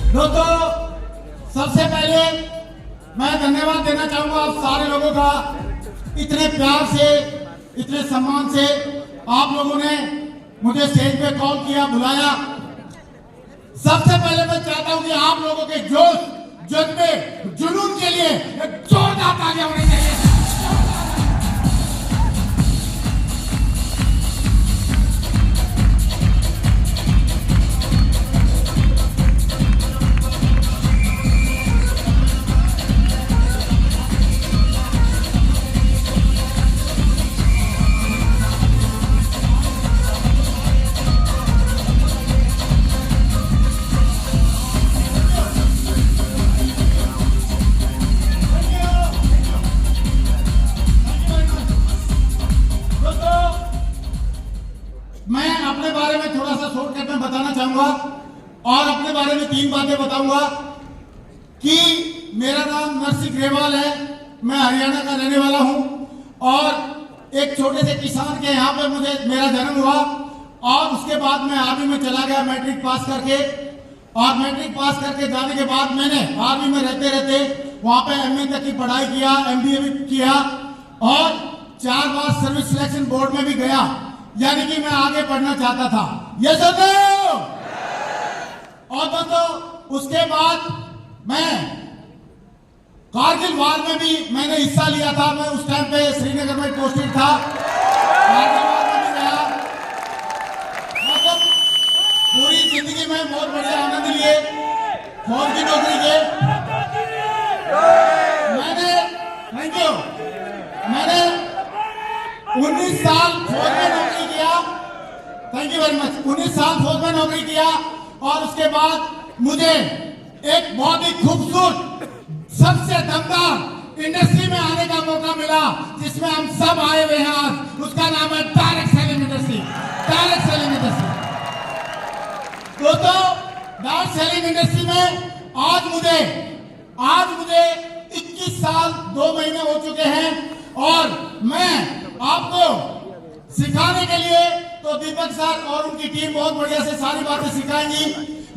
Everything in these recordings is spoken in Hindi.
दोस्तों, सबसे पहले मैं धन्यवाद देना चाहूंगा आप सारे लोगों का। इतने प्यार से, इतने सम्मान से आप लोगों ने मुझे स्टेज पे कॉल किया, बुलाया। सबसे पहले मैं चाहता हूं कि आप लोगों के जोश, जज्बे, जुनून के लिए एक जोरदार तालियां होनी चाहिए। मैं अपने बारे में थोड़ा सा शॉर्टकट में बताना चाहूंगा और अपने बारे में 3 बातें बताऊंगा कि मेरा नाम नरसिंह ग्रेवाल है, मैं हरियाणा का रहने वाला हूं और एक छोटे से किसान के यहाँ पे मेरा जन्म हुआ और उसके बाद मैं आर्मी में चला गया मैट्रिक पास करके। और मैट्रिक पास करके जाने के बाद मैंने आर्मी में रहते रहते वहां पे MA तक की पढ़ाई किया, MBA भी किया और 4 बार सर्विस सिलेक्शन बोर्ड में भी गया, यानी कि मैं आगे पढ़ना चाहता था। ये सब और दोस्तों, उसके बाद मैं कारगिल वार में भी मैंने हिस्सा लिया था। मैं उस टाइम पे श्रीनगर में पोस्टेड था, कारगिल वार में भी गया। मतलब पूरी जिंदगी में बहुत बढ़िया आनंद लिए फौज की नौकरी के। मैंने थैंक यू, मैंने 19 साल फौज में नौकरी किया। Thank you very much. 19 साल फौज में नौकरी किया और उसके बाद मुझे एक बहुत ही खूबसूरत, सबसे दमदार इंडस्ट्री में आने का मौका मिला जिसमें हम सब आए हुए हैं आज। उसका नाम है direct selling industry. Direct selling industry दोस्तों, डायरेक्ट सेलिंग इंडस्ट्री में आज मुझे 21 साल 2 महीने हो चुके हैं और मैं आपको सिखाने के लिए तो दीपक सर और उनकी टीम बहुत बढ़िया से सारी बातें सिखाएंगी,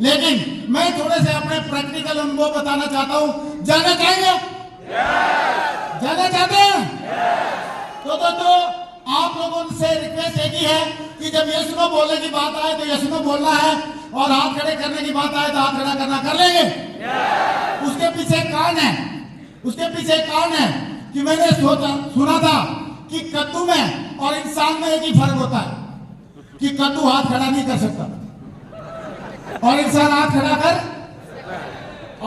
लेकिन मैं थोड़े से अपने प्रैक्टिकल अनुभव बताना चाहता हूं। जानना चाहेंगे? जानना चाहते हैं? तो दोस्तों, आप लोगों से रिक्वेस्ट एक ही है कि जब यस नो बोलने की बात आए तो यस नो बोलना है और हाथ खड़े करने की बात आए तो हाथ खड़ा करना। कर लेंगे? उसके पीछे कारण है, उसके पीछे कारण है कि मैंने सुना था कि कद्दू में और इंसान में एक ही फर्क होता है कि कद्दू हाथ खड़ा नहीं कर सकता और इंसान हाथ खड़ा कर,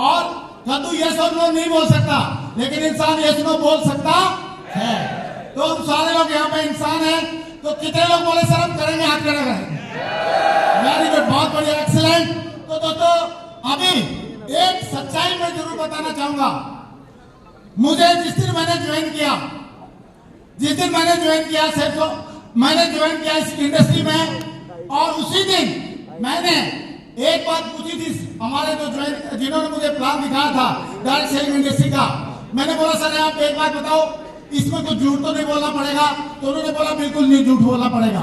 और कद्दू यस और नो नहीं बोल सकता लेकिन इंसान यस नो बोल सकता है। तो हम सारे लोग यहाँ पे इंसान हैं, तो कितने लोग बोले सर हम करेंगे, हाथ खड़ा करेंगे? वेरी गुड, बहुत बढ़िया, एक्सीलेंट। तो दोस्तों, अभी एक सच्चाई मैं जरूर बताना चाहूंगा। मुझे जिस दिन मैंने ज्वाइन किया सिर्फ मैंने ज्वाइन किया इस इंडस्ट्री में और उसी दिन मैंने एक बात पूछी थी हमारे जिन्होंने मुझे प्लान दिखाया था डायरेक्ट सेलिंग इंडस्ट्री का। मैंने बोला सर आप एक बात बताओ, इसमें कुछ झूठ तो नहीं बोलना पड़ेगा? तो उन्होंने बोला बिल्कुल नहीं झूठ बोलना पड़ेगा।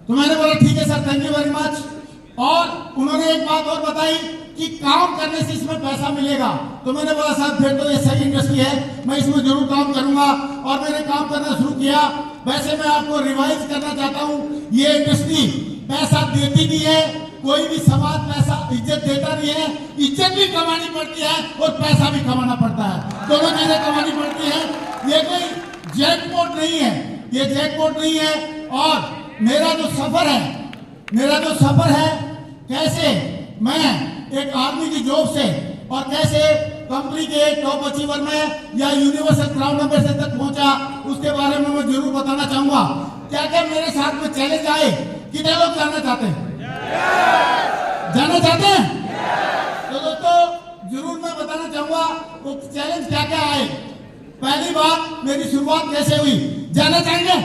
तो मैंने बोला ठीक है sir, thank you very much. और उन्होंने एक बात और बताई कि काम करने से इसमें पैसा मिलेगा। तो मैंने बोला सर फिर तो ये सही इंडस्ट्री है, मैं इसमें जरूर काम करूंगा और मैंने काम करना शुरू किया। वैसे मैं आपको रिवाइज करना चाहता हूं, ये इंडस्ट्री पैसा देती भी है, कोई भी समाज पैसा इज्जत देता नहीं है। इज्जत भी कमानी पड़ती है और पैसा भी कमाना पड़ता है, दोनों चीजें कमानी पड़ती है। ये कोई जैकपॉट नहीं है, ये जैकपॉट नहीं है। और मेरा जो सफर है कैसे मैं एक आदमी की जॉब से और कैसे कंपनी के टॉप अचीवर में या यूनिवर्सल क्राउन नंबर से तक पहुंचा, उसके बारे में मैं जरूर बताना चाहूंगा। क्या क्या मेरे साथ में चैलेंज आए? कितने लोग जानना चाहते हैं? जानना चाहते हैं? तो दोस्तों जरूर मैं बताना चाहूंगा वो चैलेंज क्या क्या आए। पहली बात, मेरी शुरुआत कैसे हुई, जानना चाहेंगे?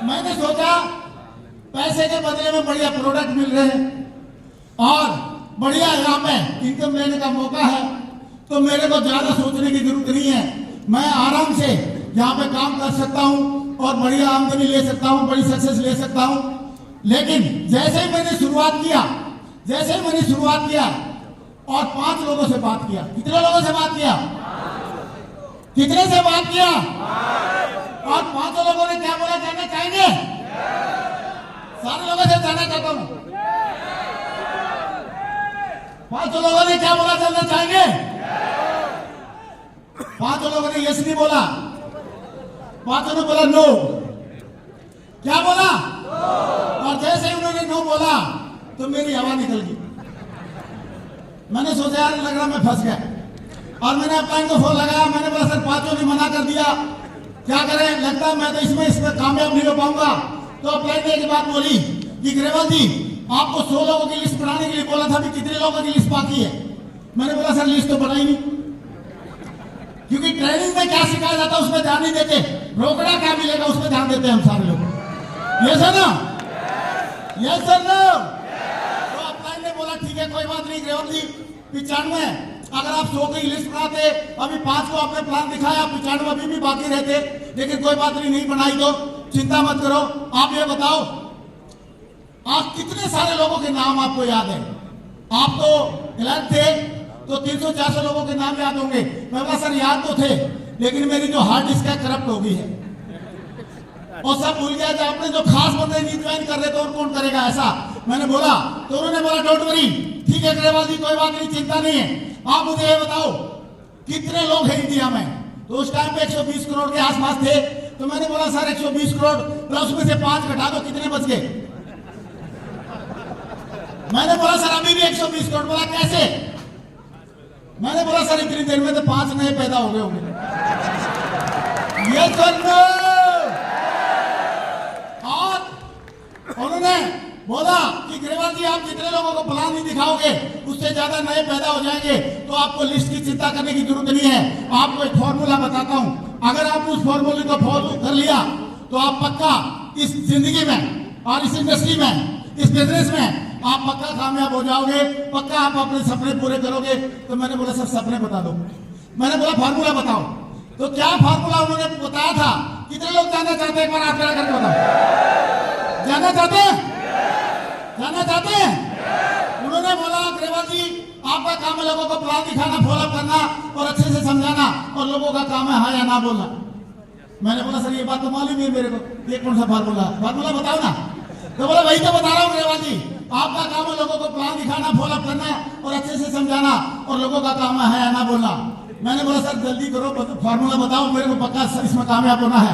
मैंने सोचा पैसे के बदले में बढ़िया प्रोडक्ट मिल रहे हैं और बढ़िया यहाँ पे इनकम लेने का मौका है, तो मेरे को ज्यादा सोचने की जरूरत नहीं है। मैं आराम से यहाँ पे काम कर सकता हूँ और बढ़िया आमदनी ले सकता हूँ, बड़ी सक्सेस ले सकता हूँ। लेकिन जैसे ही मैंने शुरुआत किया और 5 लोगों से बात किया। कितने लोगों से बात किया? कितने से बात किया? और 5 लोगों ने क्या बोला, जानना चाहेंगे? सारे लोगों से जानना चाहता हूं, 5 लोगों ने क्या बोला, जानना चाहेंगे? 5 लोगों ने यस नहीं बोला, 5 ने बोला नो। क्या बोला? और जैसे ही उन्होंने नो बोला तो मेरी हवा निकल गई। मैंने सोचा यार लग रहा मैं फंस गया, और मैंने अपलाइन को फोन लगाया। मैंने बोला सर 5 ने मना कर दिया, क्या करें, लगता है मैं तो इसमें कामयाब नहीं हो पाऊंगा। तो अपलाइन ने एक बात बोली कि ग्रेवाल जी आपको 100 लोगों की लिस्ट बनाने के लिए बोला था, अभी कितने लोगों की लिस्ट बाकी है? मैंने बोला सर लिस्ट तो बनाई नहीं, क्योंकि ट्रेनिंग में क्या सिखाया जाता है उसमें ध्यान नहीं देते, रोकड़ा क्या मिलेगा उसमें ध्यान देते हैं हम सारे लोग। ये सर ना, ये सर ना। तो अपलाइन ने बोला ठीक है कोई बात नहीं ग्रेवाल जी, 95 अगर आप 100 की लिस्ट बनाते, अभी 5 को आपने प्लान दिखाया, 95 अभी भी बाकी रहते, लेकिन कोई बात नहीं बनाई तो चिंता मत करो। आप ये बताओ आप कितने सारे लोगों के नाम आपको याद है? आप तो अलर्ट थे तो 300-400 लोगों के नाम याद होंगे। मैं बोला सर याद तो थे, लेकिन मेरी जो हार्ड डिस्क है करप्ट हो गई है और सब भूल गया। जब अपने जो खास बंदे नहीं ज्वाइन कर रहे तो और कौन करेगा ऐसा? मैंने बोला तो उन्होंने बोला डोंट वरी, ठीक है ग्रेवाल जी कोई बात नहीं, चिंता नहीं है। आप मुझे ये बताओ कितने लोग हैं इंडिया में? तो उस टाइम पे 120 करोड़ के आसपास थे। तो मैंने बोला सर 120 करोड़ प्लस उसमें से 5 घटा दो, कितने बच गए? मैंने बोला सर अभी भी 120 करोड़। बोला कैसे? मैंने बोला सर इतनी देर में तो 5 नए पैदा हो गए होंगे। ये सुनो, और उन्होंने बोला कि ग्रेवाल जी आप जितने लोगों को प्लान नहीं दिखाओगे उससे ज्यादा नए पैदा हो जाएंगे, तो आपको लिस्ट की चिंता करने की जरूरत नहीं है। आपको एक फॉर्मूला बताता हूं, अगर आपने उस फॉर्मूले को फॉलो कर लिया तो आप पक्का इस जिंदगी में और इस इंडस्ट्री में, इस बिजनेस में आप पक्का कामयाब हो जाओगे, पक्का आप अपने सपने पूरे करोगे। तो मैंने बोला सर सपने बता दो। मैंने बोला फार्मूला बताओ। तो क्या फार्मूला उन्होंने बताया था? कितने लोग जानना चाहते हैं? एक बार आप खड़ा करके बताओ। जानना चाहते हैं? जानना चाहते हैं? उन्होंने बोला ग्रेवाल जी आपका काम है लोगों को प्लान दिखाना, फॉलोअप करना और अच्छे से समझाना, और लोगों का काम है हाँ या ना बोलना। मैंने बोला सर ये बात तो मालूम है मेरे को, ये कौन सा फार्मूला? फार्मूला बताओ ना। तो बोला वही तो बता रहा हूँ ग्रेवाल जी, आपका काम है लोगों को प्लान दिखाना, फॉलोअप करना और अच्छे से समझाना, और लोगों का काम है हाँ या ना बोलना। मैंने बोला सर जल्दी करो, फार्मूला बताओ, मेरे को पक्का इसमें कामयाब होना है।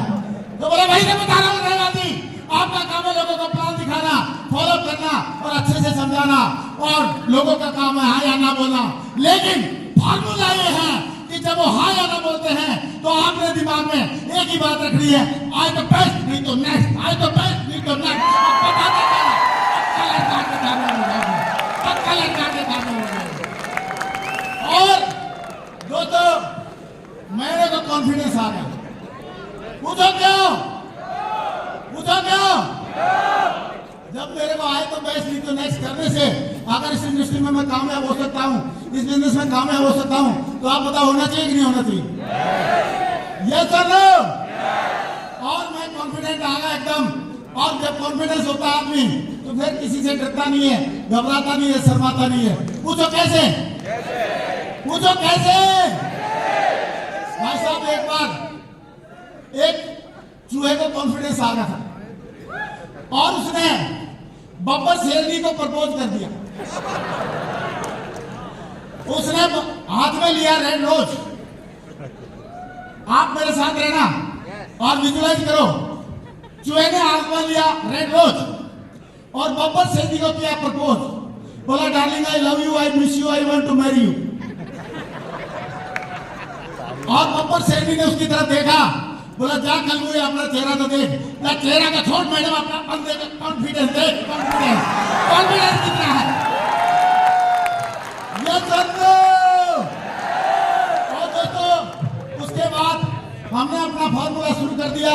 तो बोला वही तो बता रहा हूँ ग्रेवाल जी, आपका काम है लोगों को प्लान दिखाना, फॉलो करना और अच्छे से समझाना, और लोगों का काम है हाँ या ना बोलना। लेकिन फार्मूला ये है कि जब वो हाँ या ना बोलते हैं तो आपने दिमाग में एक ही बात रखनी है, आई तो बेस्ट नहीं तो नेक्स्ट, आई तो बेस्ट नहीं तो नेक्स्ट। पक्का लड़का के काम हो गए। और दोस्तों मेरे को कॉन्फिडेंस आ गया। पूछो क्यों? पूछो क्यों? जब मेरे को आए तो बेस्ट नहीं तो नेक्स्ट करने से अगर इस इंडस्ट्री में मैं कामयाब हो सकता हूँ, इस बिजनेस में कामयाब हो सकता हूँ, तो आप बताओ होना चाहिए कि नहीं होना चाहिए? यस और नो? और मैं कॉन्फिडेंट आ गया एकदम। और जब कॉन्फिडेंस होता है आदमी तो फिर किसी से डरता नहीं है, घबराता नहीं है, शर्माता नहीं है। पूछो कैसे? पूछो कैसे? भाई साहब एक बार एक चूहे को कॉन्फिडेंस आ गया था और उसने बब्बर शेरनी को प्रपोज कर दिया। उसने हाथ में लिया रेड रोज। आप मेरे साथ रहना और विजुलाइज करो। चूहे ने हाथ में लिया रेड रोज और बब्बर शेरनी को किया प्रपोज। बोला darling I love you, I miss you, I want to marry you. और बब्बर शेरनी ने उसकी तरफ देखा, बोला जा कल मुझे अपना चेहरा तो देख। ना चेहरा का छोड़ मैडम, अपना कॉन्फिडेंस देख। कॉन्फिडेंस कितना है ये समझो। और दोस्तों उसके बाद हमने अपना फॉर्मूला शुरू कर दिया।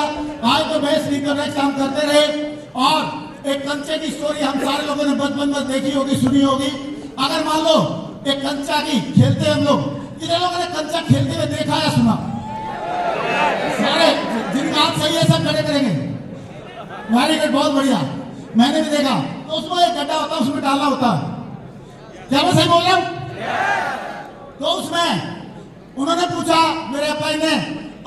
आज तो बेस्ट नहीं तो नेक्स्ट हम करते रहे। और एक कंचे की स्टोरी हम सारे लोगों ने बचपन में देखी होगी, सुनी होगी। अगर मान लो एक कंचा की खेलते हम लोग, कितने लोगों ने कंचा खेलते हुए देखा या सुना? सारे जिनका हाथ सही है सब खड़े करेंगे। वेरी गुड, बहुत बढ़िया। मैंने भी देखा। तो उसमें एक गड्ढा होता है, उसमें डालना होता है। क्या मैं सही बोल रहा हूँ? तो उसमें उन्होंने पूछा मेरे अप्लाई ने,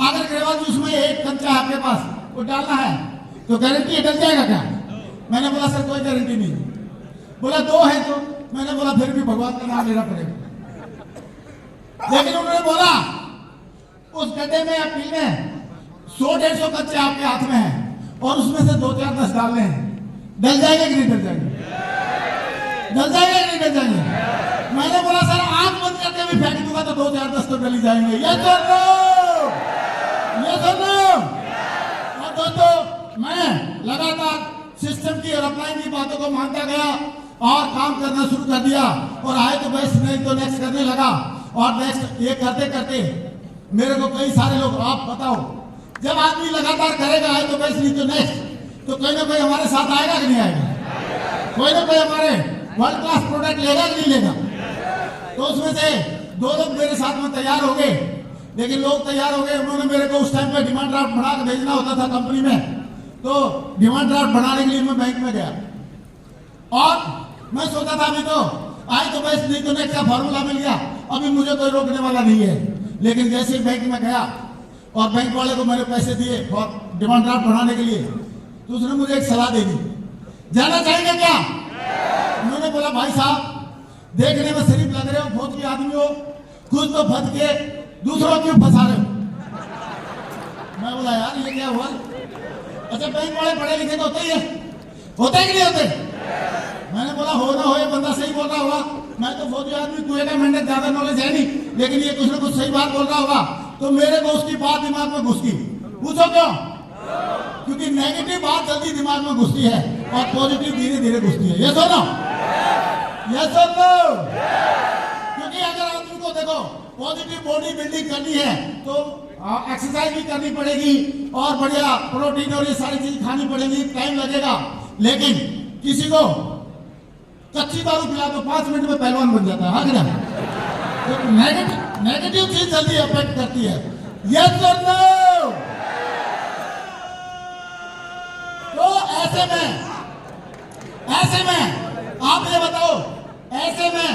अगर ग्रेवाल जी उसमें एक कंचा है आपके पास वो डालना है तो गारंटी डल जाएगा क्या? मैंने बोला सर कोई गारंटी नहीं। बोला दो है तो मैंने बोला फिर भी भगवान का नाम लेना पड़ेगा। लेकिन उन्होंने बोला उस गड्ढे में या पील में 100-150 कच्चे आपके हाथ में हैं और उसमें से 2-4-10 डालने हैं, डल जाएंगे कि नहीं डल जाएंगे? डल जाएंगे कि नहीं डल जाएंगे? मैंने बोला सर आंख बंद करके भी फेंक दूंगा तो 2-4-10 तो डल ही जाएंगे। ये तो नो, ये तो नो। और दोस्तों मैं लगातार सिस्टम की और अपलाइन की बातों को मानता गया और काम करना शुरू कर दिया और आए तो बेस्ट नहीं तो नेक्स्ट करने लगा और नेक्स्ट ये करते करते मेरे को कई सारे लोग, आप बताओ जब आदमी लगातार करेगा आए तो बेस्ट नहीं तो नेक्स्ट तो कोई ना कोई हमारे साथ आएगा कि नहीं आएगा? कोई ना कोई हमारे वर्ल्ड क्लास प्रोडक्ट लेगा कि नहीं लेगा? तो उसमें से 2 लोग मेरे साथ में तैयार हो गए। लेकिन लोग तैयार हो गए, उन्होंने मेरे को उस टाइम पे डिमांड ड्राफ्ट बना के भेजना होता था कंपनी में, तो डिमांड ड्राफ्ट बनाने के लिए मैं बैंक में गया और मैं सोचा था अभी तो आई तो बेस्ट नहीं तो नेक्स्ट का फॉर्मूला मिल गया, अभी मुझे कोई रोकने वाला नहीं है। लेकिन जैसे ही बैंक में गया और बैंक वाले को मैंने पैसे दिए और डिमांड ड्राफ्ट बनाने के लिए, तो उसने मुझे एक सलाह दे दी, जाना चाहेंगे क्या? उन्होंने बोला भाई साहब देखने में शरीफ लग रहे हो, फौज के आदमी हो, खुद तो फंस के दूसरों क्यों फंसा रहे हो? मैं बोला यार ये क्या हुआ? अच्छा बैंक वाले पढ़े लिखे तो होते ही है, होते ही नहीं होते? मैंने बोला हो ना हो ये बंदा सही बोल रहा होगा, मैं तो फौजी आदमी, कुएं का मेंढक, ज्यादा नॉलेज है नहीं, लेकिन ये कुछ ना कुछ सही बात बोल रहा होगा। तो मेरे को उसकी बात दिमाग में घुस गई। पूछो क्यों? क्योंकि नेगेटिव बात जल्दी दिमाग में घुसती है और पॉजिटिव धीरे धीरे घुसती है। ये सुनो, ये सुनो, क्योंकि अगर आदमी को देखो पॉजिटिव बॉडी बिल्डिंग करनी है तो एक्सरसाइज भी करनी पड़ेगी और बढ़िया प्रोटीन और ये सारी चीज खानी पड़ेगी, टाइम लगेगा। लेकिन किसी को कच्ची दारू पिला तो 5 मिनट में पहलवान बन जाता है, हाँ क्या? तो नेगेटिव चीज जल्दी अफेक्ट करती है। यस और नो? तो ऐसे में आप ये बताओ, ऐसे में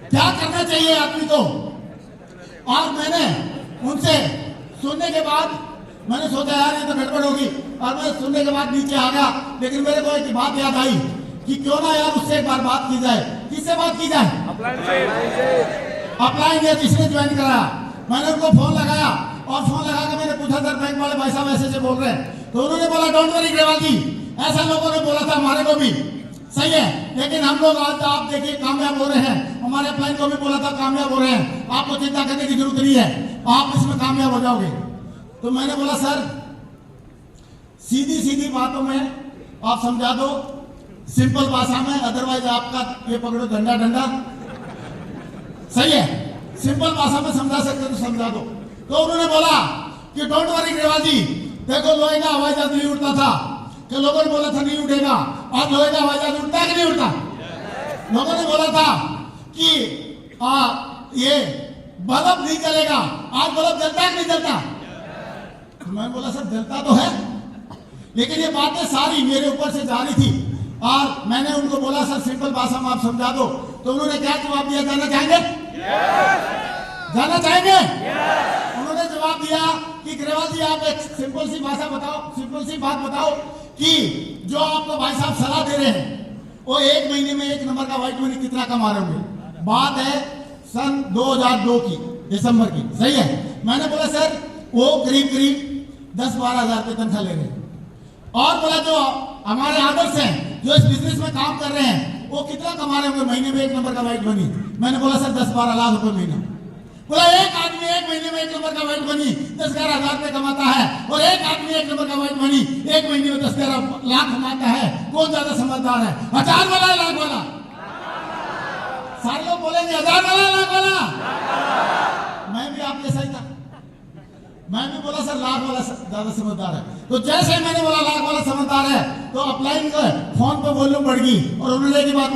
क्या करना चाहिए आदमी को? और मैंने उनसे सुनने के बाद मैंने सोचा यार ये तो गड़बड़ होगी और मैं सुनने के बाद नीचे आ गया। लेकिन मेरे को एक बात याद आई कि क्यों ना यार उससे एक बार बात की जाए। किससे बात की जाए? अपलाइन ने जिसने ज्वाइन कराया, मैंने उनको फोन लगाया और फोन लगा के मैंने पूछा सर बैंक वाले भाई साहब ऐसे बोल रहे हैं, तो उन्होंने बोला डोंट वरी ग्रेवाल जी, ऐसा लोगों ने बोला था हमारे को भी, सही है, लेकिन हम लोग आज आप देखिए कामयाब हो रहे हैं, हमारे अपलाइन को भी बोला था कामयाब हो रहे हैं, आपको चिंता करने की जरूरत नहीं है, आप इसमें कामयाब हो जाओगे। तो मैंने बोला सर सीधी सीधी बातों में आप समझा दो, सिंपल भाषा में, अदरवाइज आपका ये पकड़ो डंडा डंडा, सही है, सिंपल भाषा में समझा सकते तो समझा दो। तो उन्होंने बोला कि डोंट वरी ग्रेवाल जी, देखो लोहे का हवाई जहाज नहीं उड़ता था, कि लोगों ने बोला था नहीं उड़ेगा, और लोहे का हवाई जहाज उड़ता है कि नहीं उड़ता? लोगों ने बोला था कि ये बल्ब नहीं जलेगा, आज बल्ब जलता है कि नहीं जलता? मैं बोला सर जलता तो है, लेकिन ये बातें सारी मेरे ऊपर से जा रही थी और मैंने उनको बोला सर सिंपल भाषा में आप समझा दो। तो उन्होंने क्या जवाब दिया, जाना चाहेंगे? जाना चाहेंगे? उन्होंने जवाब दिया कि ग्रेवाल जी आप एक सिंपल सी भाषा बताओ, सिंपल सी बात बताओ कि जो आपको भाई साहब सलाह दे रहे हैं वो 1 महीने में 1 नंबर का व्हाइट मनी कितना कमा रहे होंगे? बात है सन 2002 की दिसंबर की, सही है। मैंने बोला सर वो करीब 10-12 हजार रुपये तनख्वाह ले रहे हैं, और बोला जो हमारे आदर्श हैं जो इस बिजनेस में काम कर रहे हैं वो कितना कमा रहे होंगे महीने में 1 नंबर का व्हाइट मनी? मैंने बोला सर 10-12 लाख रुपए महीना। बोला एक आदमी 1 महीने में 1 नंबर का व्हाइट मनी 10-11 हजार रुपए कमाता है और एक आदमी 1 नंबर का व्हाइट मनी 1 महीने में 10-11 लाख कमाता है, कौन ज्यादा समझदार है? 1000 वाला लाख वाला? सारे लोग बोलेंगे 1000 वाला लाख वाला। मैं भी आपके सही था, मैं भी बोला सर लाख वाला ज्यादा समझदार है। तो जैसे मैंने बोला लाख वाला समझदार है तो अपलाइन को फोन पे वॉल्यूम बढ़ गई और उन्होंने की बात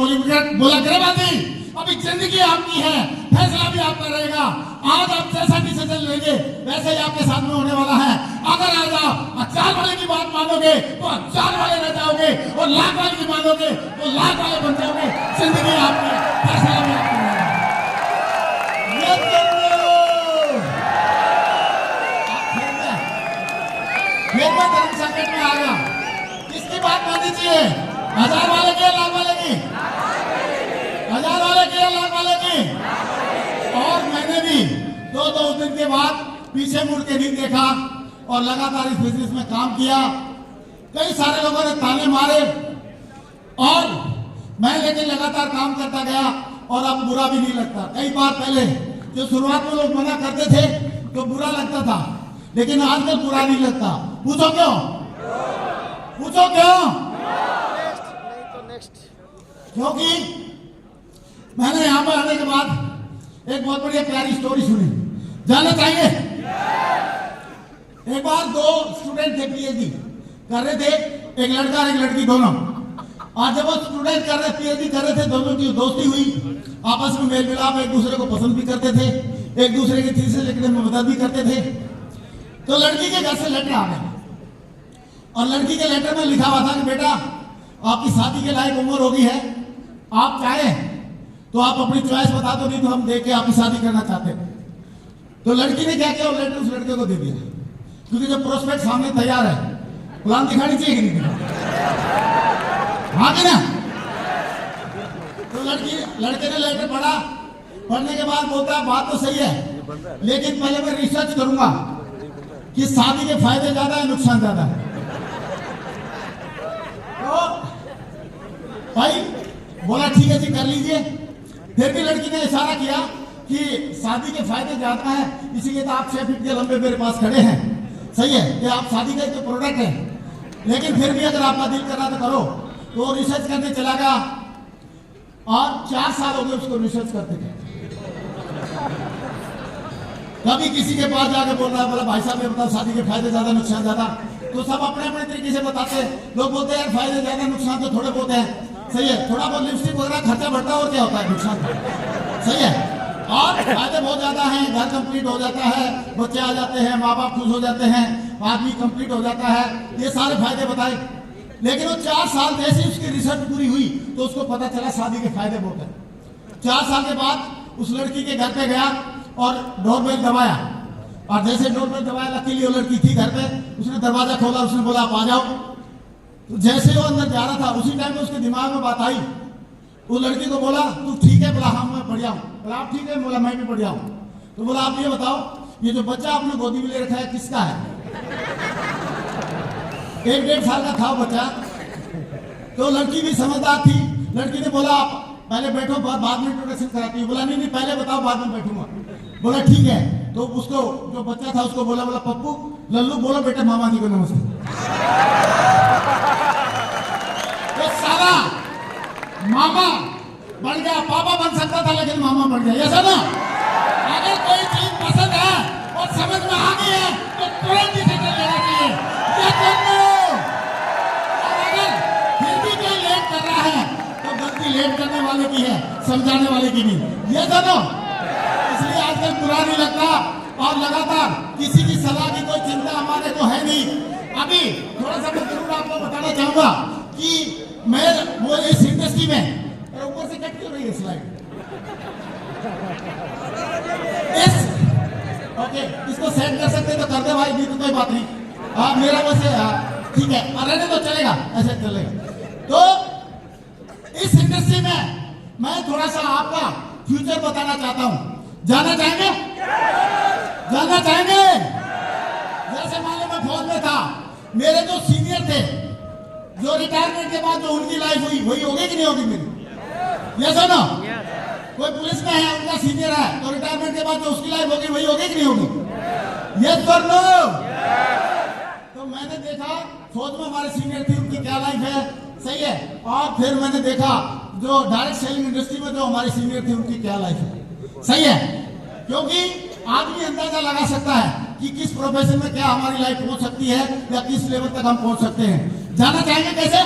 बोला ग्रेवाल जी अभी जिंदगी आपकी है, फैसला भी आपका रहेगा, आज आप जैसा डिसीजन लेंगे वैसे ही आपके साथ में होने वाला है। अगर आज आप 1000 वाले की बात मानोगे तो 1000 वाले रह जाओगे और लाख वाले की मानोगे तो लाख वाले बन जाओगे। जिंदगी आपकी, फैसला भी आपका रहेगा। हजार वाले की, लाख वाले की, हजार वाले की, लाख वाले की। और मैंने भी दो दिन के बाद पीछे मुड़ के नहीं देखा और लगातार इस बिजनेस में काम किया। कई सारे लोगों ने ताने मारे और मैं लेकिन लगातार काम करता गया और अब बुरा भी नहीं लगता। कई बार पहले जो शुरुआत में लोग मना करते थे तो बुरा लगता था, लेकिन आजकल बुरा नहीं लगता। पूछो क्यों? पूछो क्यों? क्योंकि मैंने यहां पर आने के बाद एक बहुत बढ़िया प्यारी स्टोरी सुनी, जानना चाहेंगे? एक बार दो स्टूडेंट थे, पीएचडी कर रहे थे, एक लड़का और एक लड़की दोनों। आज जब वो स्टूडेंट कर रहे, पीएचडी कर रहे थे, दोनों की दोस्ती हुई, आपस में मेल मिलाप, एक दूसरे को पसंद भी करते थे, एक दूसरे की थीसिस लिखने में मदद भी करते थे। तो लड़की के घर से लेटर आ गए और लड़की के लेटर में लिखा हुआ था कि बेटा आपकी शादी के लायक उम्र हो गई है, आप चाहें तो आप अपनी चॉइस बता दो, नहीं तो हम देख के आपकी शादी करना चाहते हैं। तो लड़की ने क्या किया, वो लेटर उस लड़के को दे दिया, क्योंकि जब प्रोस्पेक्ट सामने तैयार है, प्लान दिखानी चाहिए कि नहीं दिखानी? हाँ कि ना? तो लड़के ने लेटर पढ़ा, पढ़ने के बाद बोलता है बात तो सही है, लेकिन पहले मैं रिसर्च करूंगा कि शादी के फायदे ज्यादा है नुकसान ज्यादा है। तो भाई बोला ठीक है जी कर लीजिए। फिर भी लड़की ने इशारा किया कि शादी के फायदे ज्यादा है, इसीलिए तो आप 6 फीट के लंबे मेरे पास खड़े हैं, सही है, ये आप शादी का तो प्रोडक्ट है, लेकिन फिर भी अगर आपका दिल कर रहा तो करो। तो रिसर्च करने चला गया और 4 साल हो गए उसको रिसर्च करते थे। कभी किसी के पास जाके बोल रहा है, बोला भाई साहब ये बताओ शादी के फायदे ज्यादा नुकसान ज्यादा, तो सब अपने अपने तरीके से बताते हैं। लोग बोलते हैं यार फायदे ज्यादा नुकसान तो थोड़े बहुत है, सही है, थोड़ा बहुत लिपस्टिक वगैरह खर्चा बढ़ता है और क्या होता है, नुकसान, सही है। और फायदे बहुत ज्यादा हैं, घर कंप्लीट हो जाता है, बच्चे आ जाते हैं, माँ बाप खुश हो जाते हैं, आदमी कंप्लीट हो जाता है, ये सारे फायदे बताए। लेकिन वो 4 साल जैसे उसकी रिसर्च पूरी हुई तो उसको पता चला शादी के फायदे बहुत है। 4 साल के बाद उस लड़की के घर पे गया और डोरबेल दबाया, और जैसे डोरबेल दबाया, लकीली वो लड़की थी घर पे, उसने दरवाजा खोला, उसने बोला आप आ जाओ। तो जैसे वो अंदर जा रहा था उसी टाइम में उसके दिमाग में बात आई। वो लड़की को बोला तू ठीक है? बोला हाँ मैं बढ़िया हूँ। बोला आप ठीक है? बोला मैं भी बढ़िया हूँ। तो बोला आप ये बताओ ये जो बच्चा आपने गोदी में ले रखा है किसका है? 1-1.5 साल का था बच्चा। तो लड़की भी समझदार थी, लड़की ने बोला आप पहले बैठो बाद में इंट्रोडक्शन कराती है। बोला नहीं पहले बताओ बाद में बैठूंगा। बोला ठीक है। तो उसको जो बच्चा था उसको बोला पप्पू लल्लू बोलो बेटे मामा जी को नमस्ते। तो सारा मामा बढ़ गया, पापा बन सकता था लेकिन मामा बढ़ गया, ऐसा ना? अगर कोई चीज पसंद है और समझ में आ गई है तो तुरंत डिसीजन लेना चाहिए, ये करना। और अगर फिर भी कोई लेट कर रहा है तो गलती लेट करने वाले की है, समझाने वाले की नहीं, ये सुनो। इसलिए आजकल बुरा नहीं लगता और लगातार किसी की सलाह की कोई चिंता हमारे को है नहीं। अभी थोड़ा सा मैं जरूर आपको बताना चाहूंगा कि मैं वो इस इंडस्ट्री में ऊपर से कट क्यों रही है स्लाइड? ओके इसको सेट कर सकते तो कर दे भाई, नहीं तो कोई बात नहीं। मेरा वैसे ठीक है, रहने तो चलेगा, ऐसे चलेगा। तो इस इंडस्ट्री में मैं थोड़ा सा आपका फ्यूचर बताना चाहता हूं, जानना चाहेंगे? जानना चाहेंगे? जैसे मान लो मैं फौज में था, मेरे जो सीनियर थे, जो रिटायरमेंट के बाद जो उनकी लाइफ हुई वही होगी कि नहीं होगी मेरी? ये सुनो, कोई पुलिस में है उनका सीनियर है तो रिटायरमेंट के बाद जो उसकी लाइफ होगी वही होगी कि नहीं होगी? यस और नो? तो मैंने देखा फौज में हमारे सीनियर थी उनकी क्या लाइफ है, सही है। और फिर मैंने देखा जो डायरेक्ट सेलिंग इंडस्ट्री में जो हमारे सीनियर थे उनकी क्या लाइफ है, सही है। क्योंकि आदमी अंदाजा लगा सकता है कि किस प्रोफेशन में क्या हमारी लाइफ पहुंच सकती है या किस लेवल तक हम पहुंच सकते हैं। जानना चाहेंगे कैसे?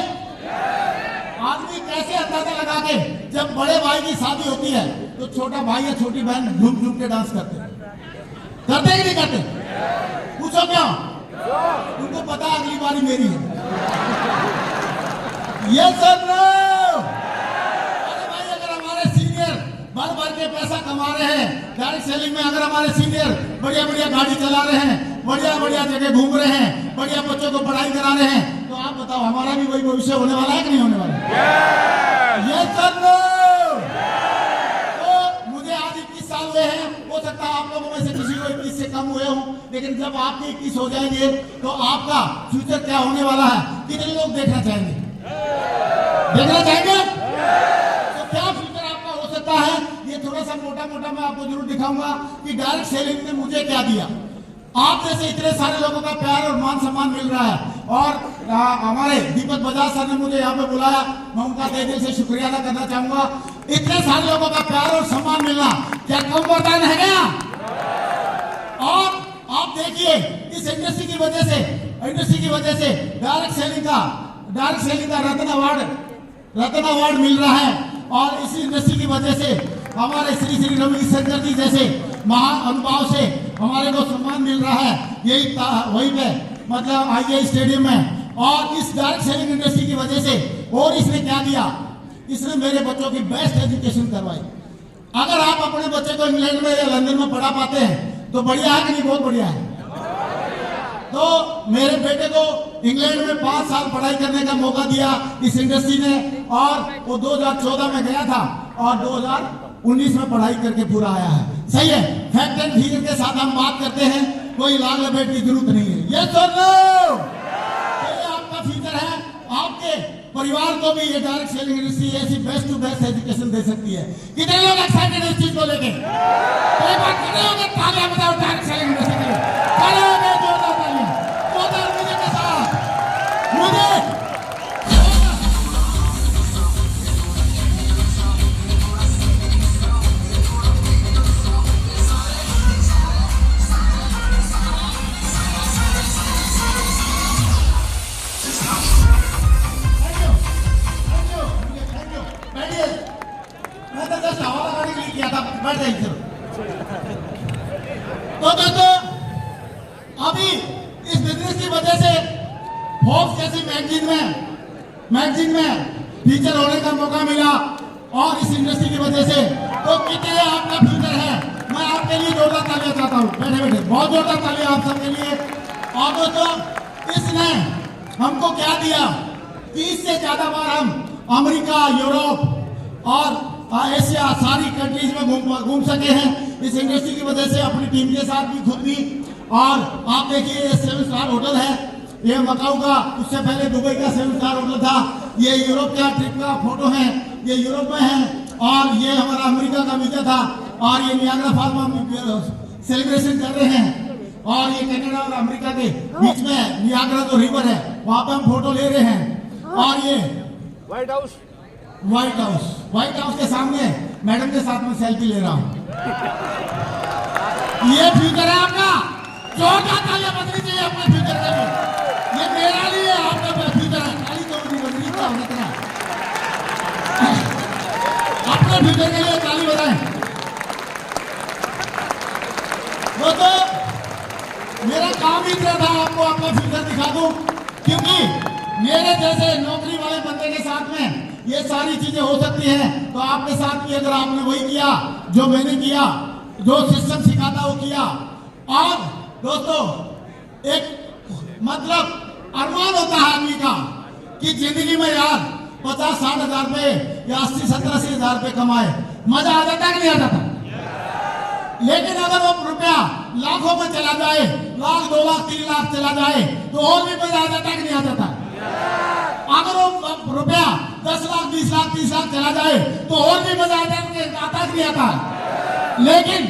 आदमी कैसे अंदाजा लगा के, जब बड़े भाई की शादी होती है तो छोटा भाई या छोटी बहन झूम झूम के डांस करते हैं कि नहीं करते? पूछो क्यों? उनको पता अगली बारी मेरी है। ये सब भर भर के पैसा कमा रहे हैं डायरेक्ट सेलिंग में, अगर हमारे सीनियर बढ़िया बढ़िया गाड़ी चला रहे हैं, बढ़िया बढ़िया जगह घूम रहे हैं, बढ़िया बच्चों को पढ़ाई करा रहे हैं, तो आप बताओ हमारा भी वही भविष्य होने वाला है कि नहीं होने वाला? ये सर तो मुझे आज 21 साल हुए हैं, हो सकता है आप लोगों में से किसी को 21 से कम हुए हों, लेकिन जब आपके 21 हो जाएंगे तो आपका फ्यूचर क्या होने वाला है कितने लोग देखना चाहेंगे? देखना चाहेंगे? तो क्या फ्यूचर आपका हो सकता है ये थोड़ा सा मोटा मोटा मैं आपको जरूर दिखाऊंगा कि डायरेक्ट सेलिंग ने मुझे क्या दिया। आप जैसे इतने सारे लोगों का प्यार और मान सम्मान मिल रहा है, और हमारे दीपक बजाज सर ने मुझे यहाँ पे बुलाया, मैं उनका तहे दिल से शुक्रिया अदा करना चाहूंगा। इतने सारे लोगों का प्यार और सम्मान मिलना क्या कम वरदान है क्या? और आप देखिए इस इंडस्ट्री की वजह से डायरेक्ट सेलिंग का रत्न अवार्ड मिल रहा है, और इसी इंडस्ट्री की वजह से हमारे श्री श्री रविशंकर जी जैसे महान अनुभव से हमारे को सम्मान मिल रहा है। यही वही पे मतलब IIA स्टेडियम में, और इस डायरेक्ट सेलिंग इंडस्ट्री की वजह से। और इसने क्या दिया? इसने मेरे बच्चों की बेस्ट एजुकेशन करवाई। अगर आप अपने बच्चे को इंग्लैंड में या लंदन में पढ़ा पाते हैं तो बढ़िया है कि नहीं? बहुत बढ़िया है। तो मेरे बेटे को इंग्लैंड में 5 साल पढ़ाई करने का मौका दिया इस इंडस्ट्री ने, और वो 2014 में गया था और 2019 में पढ़ाई करके पूरा आया है। सही है, फैक्ट एंड फिगर के साथ हम बात करते हैं, कोई लाग लपेट की जरूरत नहीं है। ये सुन लो, ये आपका फ्यूचर है। आपके परिवार को भी ये डायरेक्ट सेलिंग इंडस्ट्री ऐसी बेस्ट टू बेस्ट एजुकेशन दे सकती है। कितने लोग एक्साइटेड हैं इस चीज को लेके? एक बार खड़े होकर तालियां बजाओ डायरेक्ट सेलिंग इंडस्ट्री के लिए। खड़े होकर जोरदार तालियां, जोरदार म्यूजिक के साथ। मुझे तो दोस्तों अभी इस बिजनेस की वजह से फोर्ब्स जैसी मैगजीन में फीचर होने का मौका मिला, और इस इंडस्ट्री की वजह से तो कितने आपका फ्यूचर है। मैं आपके लिए जोरदार तालियां चाहता हूँ, बैठे बैठे बहुत जोरदार तालियां आप सबके लिए। और दोस्तों इसने हमको क्या दिया कि इससे ज्यादा बार हम अमेरिका, यूरोप और एशिया सारी कंट्रीज में घूम सके हैं इस इंडस्ट्री की वजह से, अपनी टीम के साथ भी, खुद भी। और आप देखिए ये 7 स्टार होटल है, ये मकाऊ का, उससे पहले दुबई का 7 स्टार होटल था। ये यूरोप का ट्रिप का फोटो है, ये यूरोप में है, और ये हमारा अमेरिका का वीजा था, और ये नियाग्रा फॉल्स में सेलिब्रेशन कर रहे हैं, और ये कनाडा और अमेरिका के बीच में नियाग्रा जो रिवर है वहां पर हम फोटो ले रहे हैं। और ये व्हाइट हाउस के सामने मैडम के साथ में सेल्फी ले रहा हूँ। ये फ्यूचर है आपका, जोरदार तालियां बजनी चाहिए अपने फ्यूचर के लिए। ये मेरा लिए आपका फ्यूचर है, ताली तो नहीं बजनी क्या होना चाहिए। अपने फ्यूचर के लिए ताली बजाएं। वो तो मेरा काम ही इतना था आपको अपना फ्यूचर दिखा दूं, क्योंकि मेरे जैसे नौकरी वाले बंदे के साथ में ये सारी चीजें हो सकती हैं, तो आपके साथ भी अगर आपने वही किया जो मैंने किया, जो सिस्टम सिखाता वो किया। और दोस्तों एक मतलब अरमान होता है आदमी का कि जिंदगी में यार 50-60 हजार रुपए या 80-70 हजार रुपए कमाए, मजा आ जाता कि नहीं आ जाता? लेकिन अगर वो रुपया लाखों में चला जाए, लाख, 2 लाख, 3 लाख चला जाए, तो और भी मजा आ जाता कि नहीं आ जाता? अगर वो रुपया 10 लाख, 20 लाख, 30 लाख चला जाए तो और भी मजा आता कि नहीं आता? लेकिन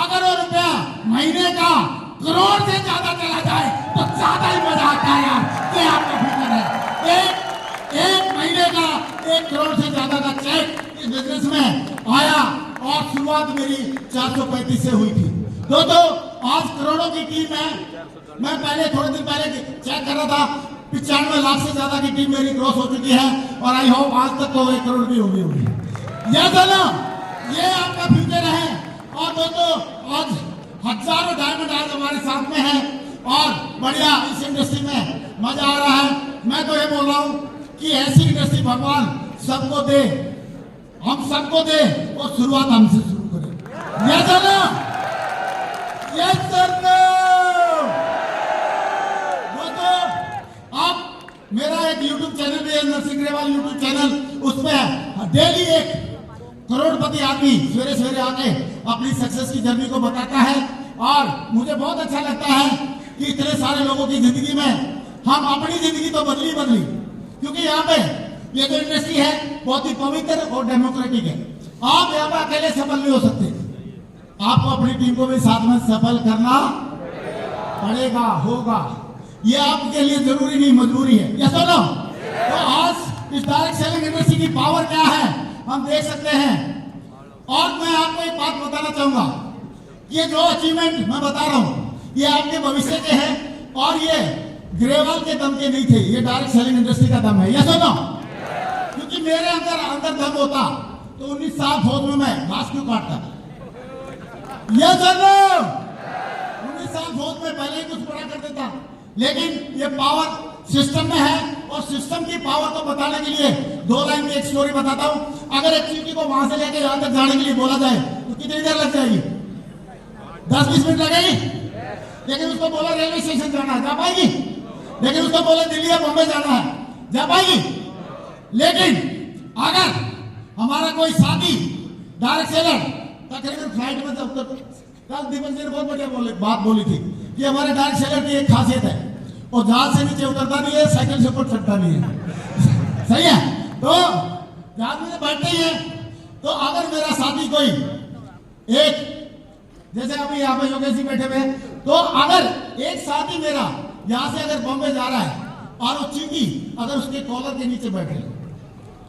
अगर वो रुपया महीने का करोड़ से ज्यादा चला जाए तो ज्यादा ही मजा आता है यार। ये आपका फ्यूचर है। एक महीने का 1 करोड़ से ज्यादा का चेक इस बिजनेस में आया, और शुरुआत मेरी 435 से हुई थी। दोस्तों आज करोड़ों की टीम है। मैं पहले थोड़े दिन पहले चेक कर रहा था, 95 लाख से ज्यादा की टीम मेरी क्रॉस हो चुकी है, और आई होप आज तक तो 1 करोड़ भी होगी। ये आपका फ्यूचर है। और दोस्तों आज हजारों डायमंड आज हमारे साथ में है, और बढ़िया इस इंडस्ट्री में मजा आ रहा है। मैं तो ये बोल रहा हूँ कि ऐसी इंडस्ट्री भगवान सबको दे, हम सबको दे, और शुरुआत हमसे शुरू करें। ये मेरा एक यूट्यूब चैनल भी है, नरसिंह ग्रेवाल यूट्यूब चैनल, उसमें डेली एक करोड़पति आदमी सवेरे सवेरे आके अपनी सक्सेस की जर्नी को बताता है। और मुझे बहुत अच्छा लगता है कि इतने सारे लोगों की जिंदगी में हम अपनी जिंदगी तो बदली, क्योंकि यहाँ पे ये जो इंडस्ट्री है बहुत ही पवित्र और डेमोक्रेटिक है। आप यहाँ पे अकेले सफल नहीं हो सकते, आपको अपनी टीम को भी साथ में सफल करना पड़ेगा, होगा। ये आपके लिए जरूरी नहीं, मजबूरी है। या सुनो, तो आज इस डायरेक्ट सेलिंग इंडस्ट्री की पावर क्या है हम देख सकते हैं। और मैं आपको एक बात बताना चाहूंगा, ये जो अचीवमेंट मैं बता रहा हूं ये आपके भविष्य के हैं और ये ग्रेवाल के दम के नहीं थे, ये डायरेक्ट सेलिंग इंडस्ट्री का दम है। या सुनो, क्योंकि मेरे अंदर दम होता तो 19 साल फौज में मैं घास क्यों काटता। या सुनो, 19 साल फौज में पहले ही कुछ बड़ा कर देता, लेकिन ये पावर सिस्टम में है। और सिस्टम की पावर को बताने के लिए 2 लाइन में एक स्टोरी बताता हूं। अगर एक चीटी को वहां से लेकर यहां तक जाने के लिए बोला जाए तो कितनी देर लग जाएगी? 10-20 मिनट लगेगी। लेकिन उसको बोला रेलवे स्टेशन जाना है, जा पाएगी? लेकिन उसको बोले दिल्ली या बॉम्बे जाना है, जा पाएगी? लेकिन अगर हमारा कोई साथी डायरेक्ट सेलर तकरीबन फ्लाइट में जब कल दीपक जी ने बहुत बढ़िया बात बोली थी कि हमारे डायरेक्ट सेलर की एक खासियत है, वो जहाज से नीचे उतरता नहीं है, साइकिल से ऊपर चढ़ता नहीं है। सही है? तो जहाज में बैठते ही है। तो अगर मेरा साथी कोई एक, जैसे अभी यहाँ पे योगेश जी बैठे हुए हैं, तो अगर एक साथी मेरा यहाँ से अगर बॉम्बे जा रहा है और वो चींटी अगर उसके कॉलर के नीचे बैठे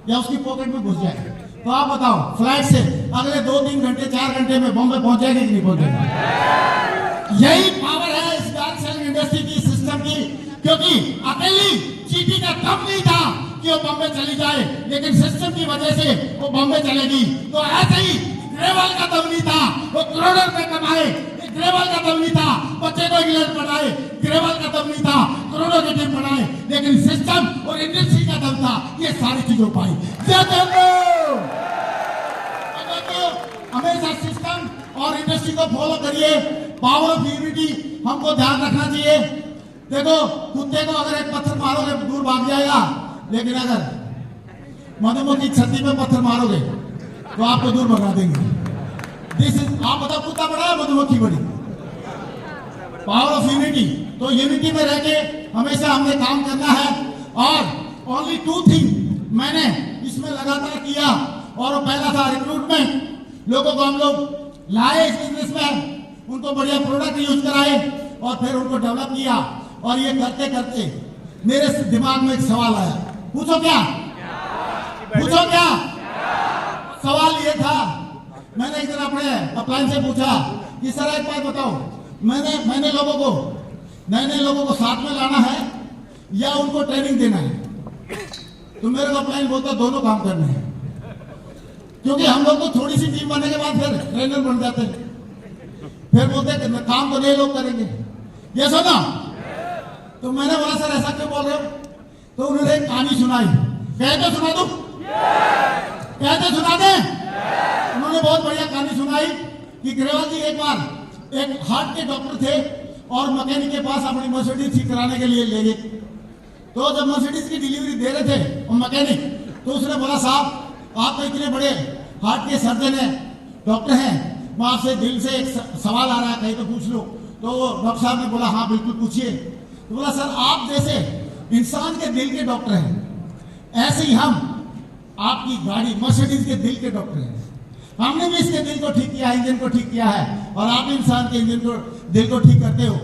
या उसकी पॉकेट में घुस जाए, तो आप बताओ फ्लाइट से अगले 2-3 घंटे 4 घंटे में बॉम्बे पहुंचेगी कि नहीं पहुंचेगी? यही पावर है इस डायरेक्ट सेलिंग इंडस्ट्री की, सिस्टम की। क्योंकि अकेली चीटी का दम नहीं था कि वो बॉम्बे चली जाए, लेकिन सिस्टम की वजह से वो बॉम्बे चलेगी। तो ऐसे ही ग्रेवाल का दम नहीं था वो करोड़ों रुपए कमाए, ग्रेवाल का दम नहीं था बच्चे को इंग्लैंड पढ़ाए, ग्रेवाल का दम नहीं था करोड़ों की टीम बनाए, लेकिन सिस्टम और इंडस्ट्री का दम था ये सारी चीजों पाई। हमेशा सिस्टम और इंडस्ट्री को फॉलो करिए। पावर ऑफ यूनिटी हमको ध्यान रखना चाहिए। देखो, कुत्ते को अगर एक पत्थर मारोगे दूर भाग जाएगा, लेकिन अगर मधुमक्खी छत्ती में पत्थर मारोगे तो आपको दूर भगा देंगे। दिस इज, आप बताओ कुत्ता बड़ा है मधुमक्खी बड़ी? Power of unity. तो यूनिटी में रह के हमेशा हमने काम करना है। और ओनली 2 थिंग मैंने इसमें लगातार किया, और वो पहला था रिक्रूटमेंट। लोगों को हम लोग लाए इस बिजनेस में, उनको बढ़िया प्रोडक्ट यूज कराए और फिर उनको डेवलप किया। और ये करते करते मेरे दिमाग में एक सवाल आया। पूछो क्या? पूछो क्या? सवाल ये था, मैंने एक दिन अपने अपलाइन से पूछा कि सर एक बात बताओ, मैंने लोगों को नए लोगों को साथ में लाना है या उनको ट्रेनिंग देना है? तो मेरे को अपलाइन बोलता दोनों काम करने हैं, क्योंकि हम लोग तो थोड़ी सी टीम बनने के बाद फिर ट्रेनर बन जाते हैं, फिर बोलते हैं काम तो नए लोग करेंगे। ये सुना? तो मैंने बोला सर ऐसा क्यों बोल रहे हो? तो उन्होंने एक कहानी सुनाई। कहते सुना दो, कहते सुना दे। उन्होंने बहुत बढ़िया कहानी सुनाई कि ग्रेवाल जी एक बार एक हार्ट के डॉक्टर थे और मैकेनिक के पास अपनी मर्सिडीज ठीक कराने के लिए ले गए। तो जब मर्सिडीज की डिलीवरी दे रहे थे वो मैकेनिक, तो उसने बोला साहब आप तो इतने बड़े हार्ट के सर्जन हैं, डॉक्टर हैं, मैं आपसे दिल से एक सवाल आ रहा है, कहीं तो पूछ लो। तो डॉक्टर साहब ने बोला हाँ बिल्कुल पूछिए। तो बोला सर आप जैसे इंसान के दिल के डॉक्टर हैं, ऐसे ही हम आपकी गाड़ी मर्सिडीज के दिल के डॉक्टर हैं। हमने भी इसके दिल को ठीक किया है, इंजन को ठीक किया है, और आप इंसान के इंजन को दिल को ठीक करते हो।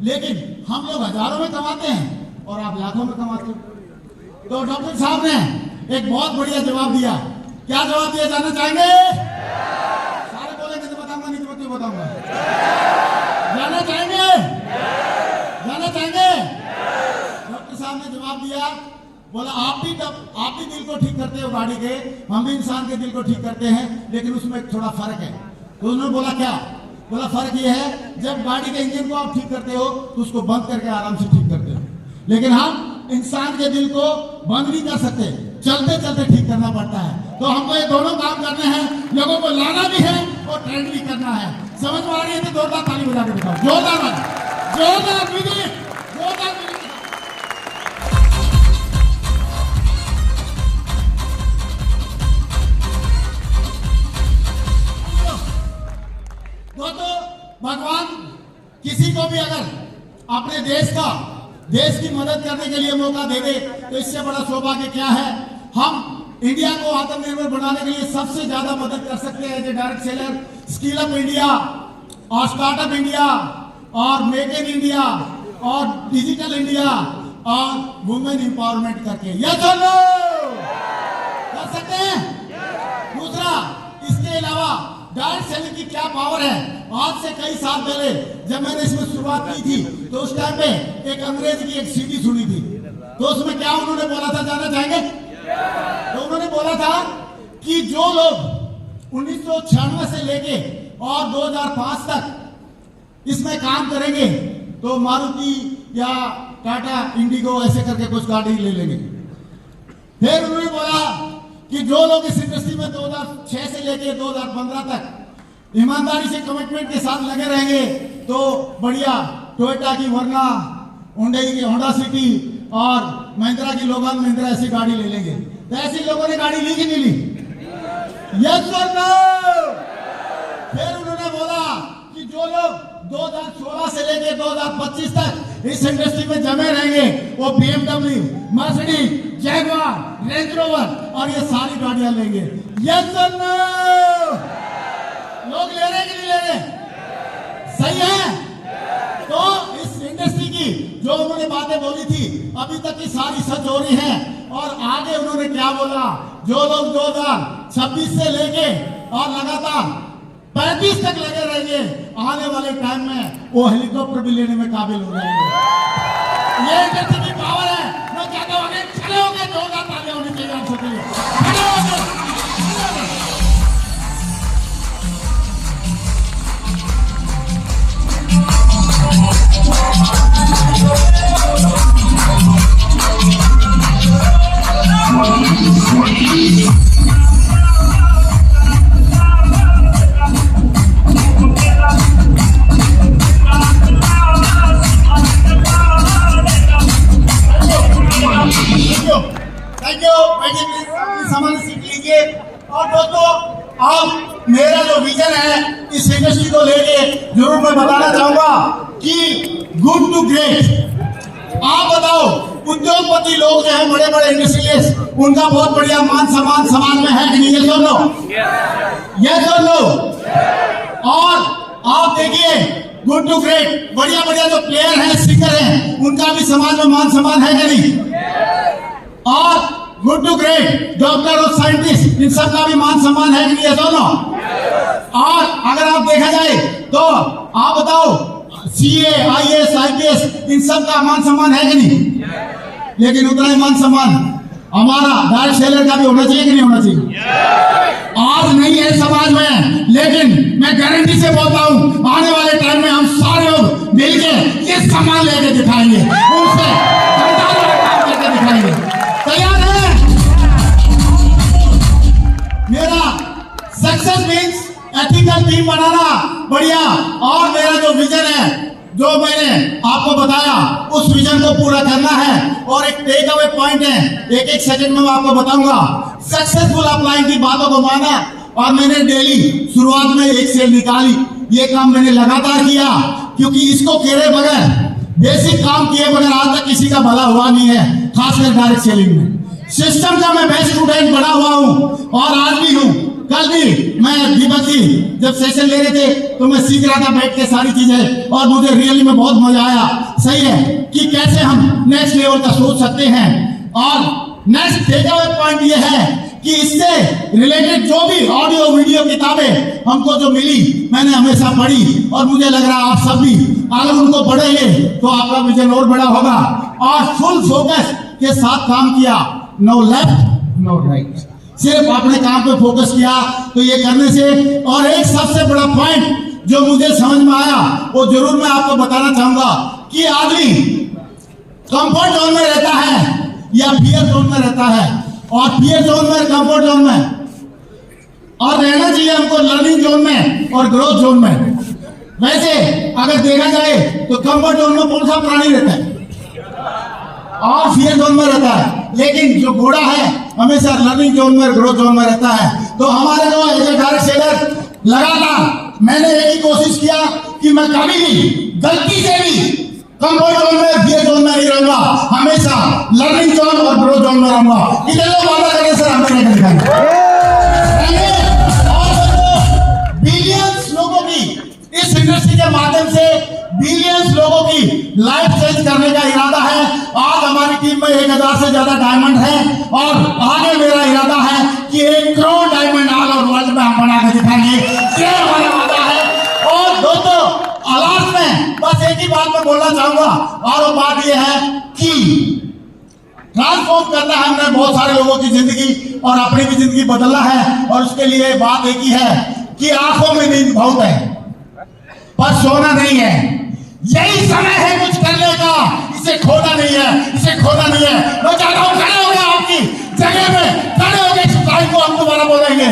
लेकिन हम लोग हजारों में कमाते हैं और आप लाखों में कमाते हो। तो डॉक्टर साहब ने एक बहुत बढ़िया जवाब दिया। क्या जवाब दिया जानना चाहेंगे? सारे बोलेंगे तो बताऊंगा, नहीं तो क्यों बताऊंगा? जानना चाहेंगे? जानना चाहेंगे? डॉक्टर साहब ने जवाब दिया, बोला आप भी दिल को ठीक करते हो गाड़ी के, हम भी इंसान के दिल को ठीक करते हैं, लेकिन उसमें थोड़ा फर्क है। तो उन्होंने बोला क्या? बोला फर्क ये है जब गाड़ी के इंजन को आप ठीक करते हो तो उसको बंद करके आराम से ठीक करते हो, लेकिन हम इंसान के दिल को बंद नहीं कर सकते, चलते चलते ठीक करना पड़ता है। तो हमको ये दोनों काम करने हैं, लोगों को लाना भी है और ट्रेन भी करना है। समझ में आ रही है तो जोरदार ताली बजा के बताओ। जोरदार जोरदार जोरदार। को भी अगर अपने देश की मदद करने के लिए मौका दे दे तो इससे बड़ा सौभाग्य क्या है। हम इंडिया को आत्मनिर्भर बनाने के लिए सबसे ज्यादा मदद कर सकते हैं जो direct seller, skill up India और स्टार्टअप इंडिया और मेक इन इंडिया और डिजिटल इंडिया और वुमेन एम्पावरमेंट करके यस और नो कर सकते हैं। दूसरा, इसके अलावा डायरेक्ट सेलिंग की क्या पावर है। आज से कई साल पहले जब मैंने इसमें शुरुआत की थी तो उस टाइम पे एक अंग्रेज की एक सीडी सुनी थी, तो उसमें क्या उन्होंने बोला था जानना चाहेंगे? तो उन्होंने बोला था कि जो लोग 1996 से लेके और 2005 तक इसमें काम करेंगे तो मारुति या टाटा इंडिगो ऐसे करके कुछ गाड़ी ले लेंगे। फिर उन्होंने बोला कि जो लोग इस इंडस्ट्री में 2006 से लेके 2015 तक ईमानदारी से कमिटमेंट के साथ लगे रहेंगे तो बढ़िया टोयोटा की वर्ना, हुंडई की होंडा सिटी और महिंद्रा की लोगान महिंद्रा ऐसी गाड़ी ले लेंगे। तो ऐसे लोगों ने गाड़ी ली कि नहीं ली? यस और नो? फिर उन्होंने बोला कि जो लोग 2016 से लेके 2025 तक इस इंडस्ट्री में जमे रहेंगे वो BMW, Mercedes, Jaguar, range rover और ये सारी गाड़ियां लेंगे। यस और नो? लोग ले रहे कि नहीं ले रहे? सही है। तो इस इंडस्ट्री की जो उन्होंने बातें बोली थी अभी तक की सारी सच हो रही है। और आगे उन्होंने क्या बोला, जो लोग 2026 से लेके और लगातार 35 तक लगे रहेंगे आने वाले टाइम में वो हेलीकॉप्टर भी लेने में काबिल हो जाएंगे। ये इंडस्ट्री की पावर है। मैं कहता हूँ खड़े होंगे, जोरदार तालियां होनी चाहिए आप सबके लिए। खड़े होंगे। और दोस्तों, अब मेरा जो विजन है इस इंडस्ट्री को लेके जरूर मैं बताना चाहूंगा कि गुड टू ग्रेट। आप बताओ, उद्योगपति लोग जो है बड़े बड़े इंडस्ट्रियलिस्ट, उनका बहुत बढ़िया मान सम्मान समाज में है कि नहीं? यस और नो? यस और नो? और आप देखिए गुड टू ग्रेट, बढ़िया बढ़िया जो प्लेयर हैं, सिंगर हैं, उनका भी समाज में मान सम्मान है कि नहीं? और गुड टू ग्रेट डॉक्टर और साइंटिस्ट, इन सब का भी मान सम्मान है कि नहीं? यस और नो? और अगर आप देखा जाए तो आप बताओ, CA, IAS, IPS, इन सब का मान सम्मान है कि नहीं? लेकिन उतना ही मान सम्मान हमारा डायरेक्ट सेलर का भी होना चाहिए कि नहीं होना चाहिए? आज नहीं है समाज में, लेकिन मैं गारंटी से बोलता हूं आने वाले टाइम में हम सारे लोग मिलकर ये सम्मान लेके दिखाएंगे, उनसे काम करके दिखाएंगे। तैयार है? मेरा सक्सेस मीन्स एथिकल टीम बनाना बढ़िया। और मेरा जो विजन है, जो मैंने आपको बताया, उस विजन को पूरा करना है। और एक टेक अवे पॉइंट है, एक एक सेकंड में मैं आपको बताऊंगा। सक्सेसफुल अपलाइन की बातों को माना और मैंने डेली शुरुआत में एक सेल निकाली। ये काम मैंने लगातार किया क्योंकि इसको केरे बगैर, बेसिक काम किए बगैर आज तक किसी का भला हुआ नहीं है, खासकर डायरेक्ट सेलिंग में। सिस्टम का मैं बेस्ट स्टूडेंट बना हुआ हूं और आज भी हूं। कल भी मैं दीपक जी जब सेशन ले रहे थे तो मैं सीख रहा था बैठ के सारी चीजें, और मुझे रियली में बहुत मजा आया। सही है कि कैसे हम नेक्स्ट लेवल का सोच सकते हैं। और नेक्स्ट टेक अवे पॉइंट ये है कि इससे रिलेटेड जो भी ऑडियो वीडियो किताबें हमको जो मिली, मैंने हमेशा पढ़ी और मुझे लग रहा है आप सब भी अगर उनको पढ़ेंगे तो आपका विजन और बड़ा होगा। और फुल फोकस के साथ काम किया, नो लेफ्ट नो राइट, सिर्फ अपने काम पे फोकस किया। तो ये करने से, और एक सबसे बड़ा पॉइंट जो मुझे समझ में आया वो जरूर मैं आपको बताना चाहूंगा कि आदमी कंफर्ट जोन में रहता है या फियर जोन में रहता है। और फियर जोन में, कंफर्ट जोन में, और रहना चाहिए हमको लर्निंग जोन में और ग्रोथ जोन में। वैसे अगर देखा जाए तो कंफर्ट जोन में कौन सा प्राणी रहता है? और फियर जोन में रहता है। लेकिन जो घोड़ा है हमेशा लर्निंग जोन में, ग्रोथ जोन में रहता है। तो हमारे जो डायरेक्ट सेलर लगातार मैंने एक ही कोशिश किया कि मैं कभी भी गलती से भी कंफर्ट जोन में फियर जोन में नहीं रहूंगा, हमेशा लर्निंग जोन और ग्रो जोन में रहूंगा। कितने लोग वादा करें सर हमने नहीं दिखाया। और बिलियंस लोगों की इस इंडस्ट्री के माध्यम से बिलियंस लोगों की लाइफ चेंज करने का इरादा है। आज हमारी टीम में 1000 से ज्यादा डायमंड है और आगे मेरा इरादा है कि 1 crore diamond all over world में हम बना के दिखाएंगे। ये हमारा वादा है। और दोस्तों लास्ट में बस एक ही बात मैं बोलना चाहूंगा और वो बात ये है कि ट्रांसफॉर्म करना है हमने बहुत सारे लोगों की जिंदगी और अपनी भी जिंदगी बदलना है। और उसके लिए बात एक ही है कि आंखों में नींद बहुत है पर सोना नहीं है। यही समय है कुछ करने का, इसे खोना नहीं है, इसे खोना नहीं है। मैं चाहता हूं खड़े हो गए आपकी जगह में, खड़े हो गए इस को हम दोबारा बोलेंगे।